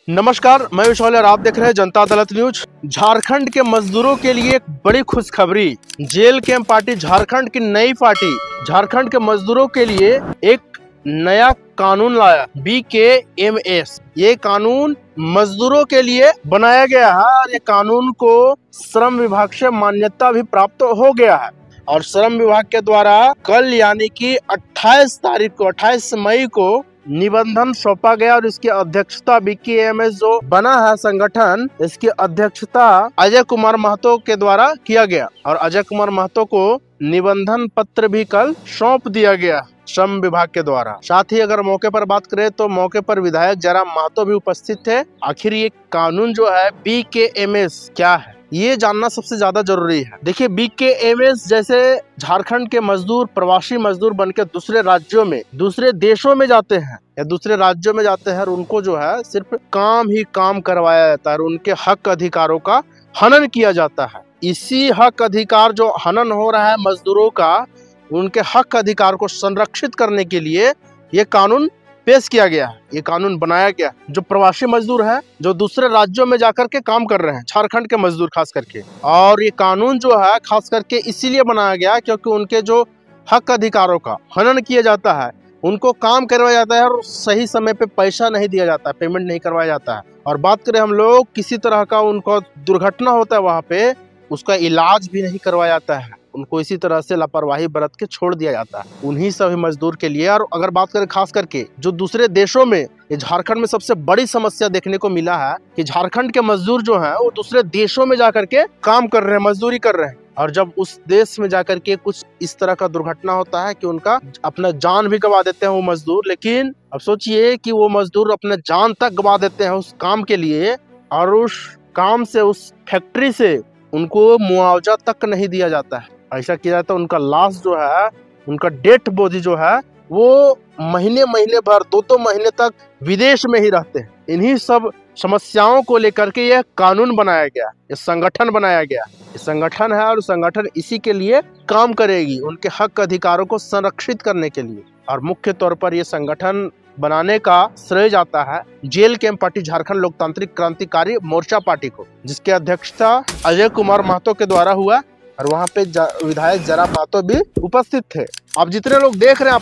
नमस्कार, मैं विशाल और आप देख रहे हैं जनता अदालत न्यूज। झारखंड के मजदूरों के लिए एक बड़ी खुशखबरी। जेल कैंप पार्टी झारखंड की नई पार्टी झारखंड के मजदूरों के लिए एक नया कानून लाया, BKMS। ये कानून मजदूरों के लिए बनाया गया है और ये कानून को श्रम विभाग से मान्यता भी प्राप्त हो गया है। और श्रम विभाग के द्वारा कल यानी कि 28 मई को निबंधन सौंपा गया और इसकी अध्यक्षता BKMS जो बना है संगठन, इसकी अध्यक्षता अजय कुमार महतो के द्वारा किया गया और अजय कुमार महतो को निबंधन पत्र भी कल सौंप दिया गया श्रम विभाग के द्वारा। साथ ही अगर मौके पर बात करें तो मौके पर विधायक जयराम महतो भी उपस्थित थे। आखिर ये कानून जो है BKMS क्या है, ये जानना सबसे ज्यादा जरूरी है। देखिए, BKMS जैसे झारखंड के मजदूर प्रवासी मजदूर बनकर दूसरे राज्यों में, दूसरे देशों में जाते हैं या दूसरे राज्यों में जाते हैं और उनको जो है सिर्फ काम ही काम करवाया जाता है और उनके हक अधिकारों का हनन किया जाता है। इसी हक अधिकार जो हनन हो रहा है मजदूरों का, उनके हक अधिकार को संरक्षित करने के लिए ये कानून पेश किया गया है, ये कानून बनाया गया। जो प्रवासी मजदूर हैं, जो दूसरे राज्यों में जाकर के काम कर रहे हैं, झारखंड के मजदूर खास करके, और ये कानून जो है खास करके इसीलिए बनाया गया क्योंकि उनके जो हक अधिकारों का हनन किया जाता है, उनको काम करवाया जाता है और सही समय पे पैसा नहीं दिया जाता है, पेमेंट नहीं करवाया जाता है। और बात करें हम लोग, किसी तरह का उनको दुर्घटना होता है वहाँ पे, उसका इलाज भी नहीं करवाया जाता है, उनको इसी तरह से लापरवाही बरत के छोड़ दिया जाता है उन्हीं सभी मजदूर के लिए। और अगर बात करें खास करके जो दूसरे देशों में, ये झारखंड में सबसे बड़ी समस्या देखने को मिला है कि झारखंड के मजदूर जो हैं वो दूसरे देशों में जाकर के काम कर रहे हैं, मजदूरी कर रहे हैं, और जब उस देश में जाकर के कुछ इस तरह का दुर्घटना होता है कि उनका अपना जान भी गवा देते हैं वो मजदूर। लेकिन अब सोचिए कि वो मजदूर अपना जान तक गवा देते हैं उस काम के लिए, और उस काम से, उस फैक्ट्री से उनको मुआवजा तक नहीं दिया जाता है। ऐसा किया जाता है, उनका लाश जो है, उनका डेड बॉडी जो है, वो महीने भर, 2 महीने तक विदेश में ही रहते हैं। इन्हीं सब समस्याओं को लेकर के यह कानून बनाया गया, ये संगठन बनाया गया। ये संगठन है और संगठन इसी के लिए काम करेगी, उनके हक अधिकारों को संरक्षित करने के लिए। और मुख्य तौर पर ये संगठन बनाने का श्रेय जाता है जेल कैंप पार्टी झारखंड लोकतांत्रिक क्रांतिकारी मोर्चा पार्टी को, जिसके अध्यक्षता अजय कुमार महतो के द्वारा हुआ और वहाँ पे विधायक जयराम महतो भी उपस्थित थे। अब जितने लोग देख रहे हैं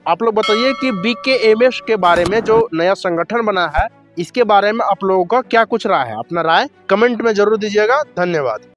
आप लोग बताइए कि BKMS के बारे में जो नया संगठन बना है, इसके बारे में आप लोगों का क्या कुछ राय है। अपना राय कमेंट में जरूर दीजिएगा। धन्यवाद।